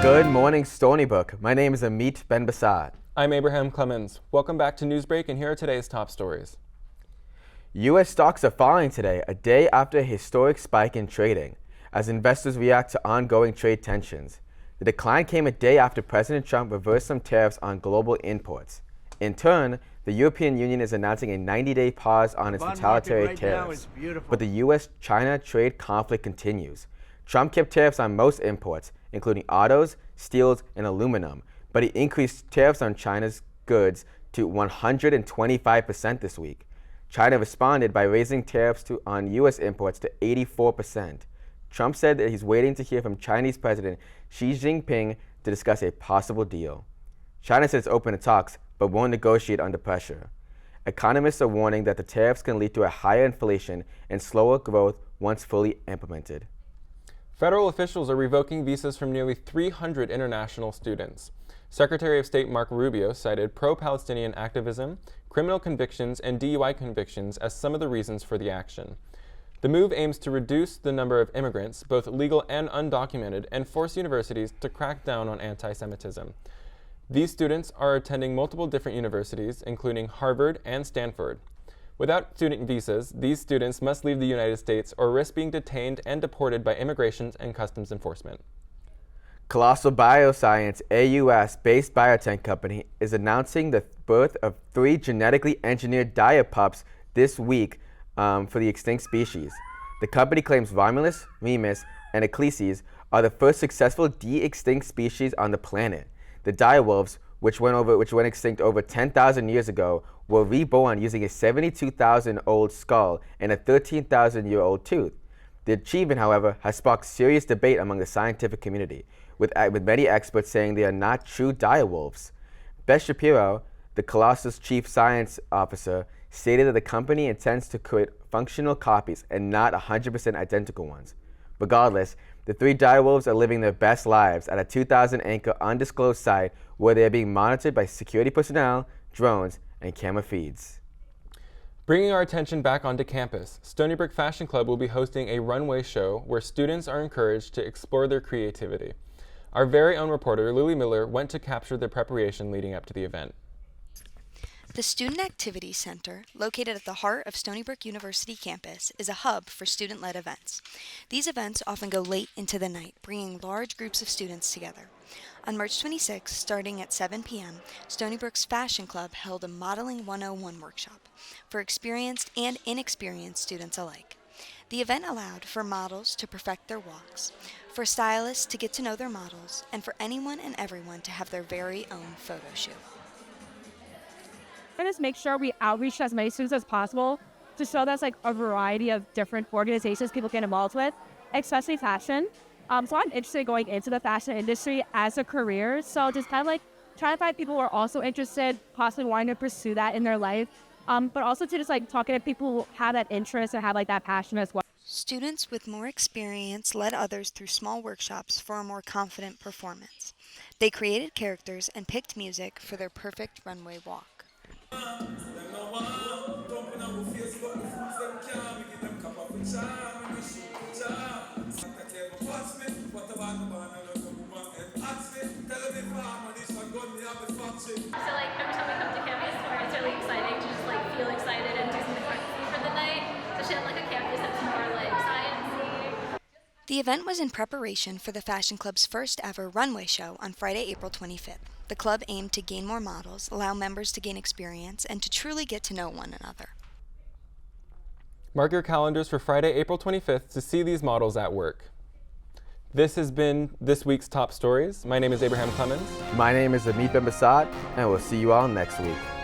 Good morning, Stony Brook. My name is Amit Ben-Bassad. I'm Abraham Clemens. Welcome back to Newsbreak, and here are today's top stories. U.S. stocks are falling today, a day after a historic spike in trading, as investors react to ongoing trade tensions. The decline came a day after President Trump reversed some tariffs on global imports. In turn, the European Union is announcing a 90-day pause on its retaliatory tariffs. But the U.S.-China trade conflict continues. Trump kept tariffs on most imports, including autos, steels, and aluminum, but he increased tariffs on China's goods to 125% this week. China responded by raising tariffs on U.S. imports to 84%. Trump said that he's waiting to hear from Chinese President Xi Jinping to discuss a possible deal. China said it's open to talks, but won't negotiate under pressure. Economists are warning that the tariffs can lead to a higher inflation and slower growth once fully implemented. Federal officials are revoking visas from nearly 300 international students. Secretary of State Marco Rubio cited pro-Palestinian activism, criminal convictions, and DUI convictions as some of the reasons for the action. The move aims to reduce the number of immigrants, both legal and undocumented, and force universities to crack down on anti-Semitism. These students are attending multiple different universities, including Harvard and Stanford. Without student visas, these students must leave the United States or risk being detained and deported by Immigration and Customs Enforcement. Colossal Bioscience, a U.S.-based biotech company, is announcing the birth of 3 genetically engineered dire pups this week for the extinct species. The company claims Romulus, Remus, and Eccleses are the first successful de-extinct species on the planet. The direwolves, which went extinct over 10,000 years ago, were reborn using a 72,000-old skull and a 13,000-year-old tooth. The achievement, however, has sparked serious debate among the scientific community, with many experts saying they are not true direwolves. Beth Shapiro, the Colossus chief science officer, stated that the company intends to create functional copies and not 100% identical ones. Regardless, the 3 direwolves are living their best lives at a 2,000-acre undisclosed site where they are being monitored by security personnel, drones, and camera feeds. Bringing our attention back onto campus, Stony Brook Fashion Club will be hosting a runway show where students are encouraged to explore their creativity. Our very own reporter, Lily Miller, went to capture the preparation leading up to the event. The Student Activity Center, located at the heart of Stony Brook University campus, is a hub for student-led events. These events often go late into the night, bringing large groups of students together. On March 26, starting at 7 p.m., Stony Brook's Fashion Club held a Modeling 101 workshop for experienced and inexperienced students alike. The event allowed for models to perfect their walks, for stylists to get to know their models, and for anyone and everyone to have their very own photo shoot. Just make sure we outreach to as many students as possible to show there's like a variety of different organizations people get involved with, especially fashion. So I'm interested in going into the fashion industry as a career. So just kind of like trying to find people who are also interested, possibly wanting to pursue that in their life, but also to just like talking to people who have that interest and have like that passion as well. Students with more experience led others through small workshops for a more confident performance. They created characters and picked music for their perfect runway walk. So like every time we come to campus, it's really exciting to just like feel excited and do something crazy for the night. To shit like a campus that's more like sciencey. The event was in preparation for the Fashion Club's first ever runway show on Friday, April 25th. The club aimed to gain more models, allow members to gain experience, and to truly get to know one another. Mark your calendars for Friday, April 25th to see these models at work. This has been this week's Top Stories. My name is Abraham Clemens. My name is Amit Ben-Bassad, and we'll see you all next week.